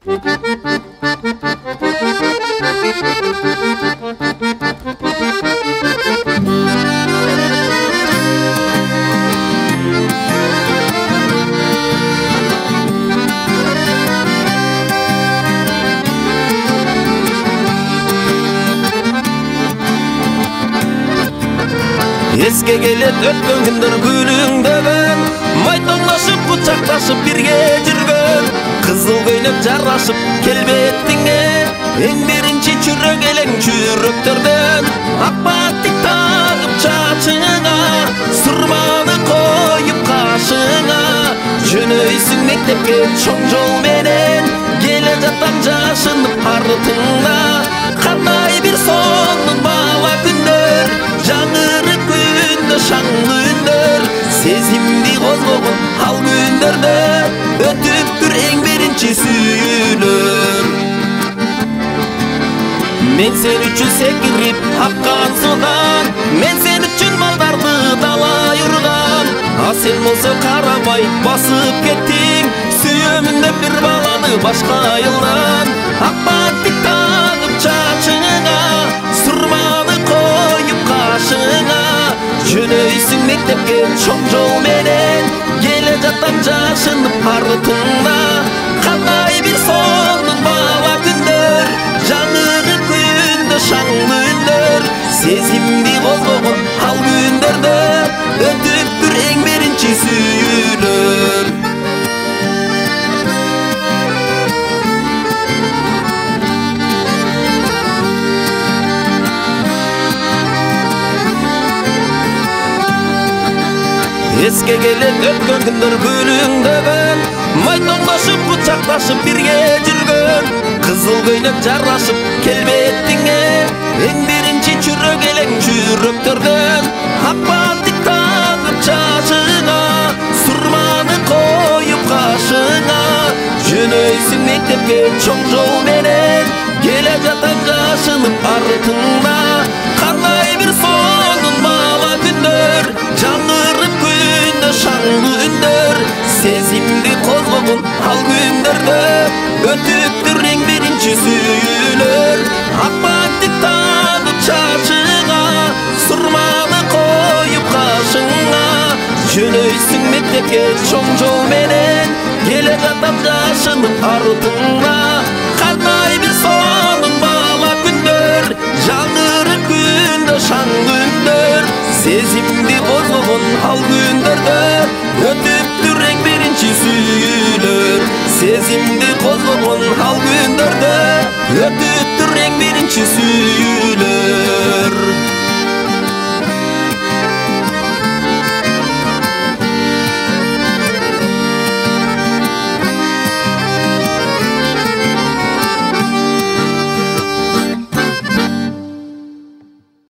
Esке келет өткөн күндөр күлүңдөгөн, майтоңдошуп кучакташып бирге жүргөн, кызыл көйлөк жарашып келбетиңе, эң биринчи чүрөк элең чүрөктөрдөн, ак баттык тагып чачыңа, сурманы коюп кашыңа, жөнөйсүң мектепке чоң жол менен, келе жатам жашынып артыңда, кандай бир сонун бала күндөр, жаңырып күндө шаңды үндөр, сезимди козгогон ал күндөрдө өтүптүр эң биринчи сүйүүнөр. Мен сен үчүн секирип аккан судан, мен сен үчүн балдарды дала юрган, а сен болсо карабай басып кеттиң, сүйөмүн деп бир баланы башка айылдан, ак баттык тагып чачыңа, сурманы коюп кашыңа, жөнөйсүң мектепке чоң жол менен, келе жатам жашынып артыңда, кандай бир сонун бала күндөр, жаңырып күндө шаңды үндөр, сезимди козгогон ал күндөрдө өтүптүр эң биринчи сүйүүнөр. Esке келет өткөн күндөр күлүңдөгөн, майтоңдошуп кучакташып бирге жүргөн, кызыл көйлөк жарашып келбетиңе, эң биринчи чүрөк элең чүрөктөрдөн, ак баттык тагып чачыңа, сурманы коюп кашыңа, жөнөйсүң мектепке чоң жол менен, келе жатам жашынып артыңда, кандай бир сонун бала күндөр, жаңырып күндө шаңды үндөр, сезимди козгогон ал күндөрдө өтүптүр эң биринчи сүйүүнөр, ак баттык тагып чачыңа, сурманы коюп кашыңа, жөнөйсүң мектепке чоң жол менен, келе жатам жашынып артыңда, кандай бир сонун бала күндөр, жаңырып күндө шаңды үндөр, сезимди козгогон ал күндөрдө өтүптүр эң биринчи сүйүүнөр, сезимди козгогон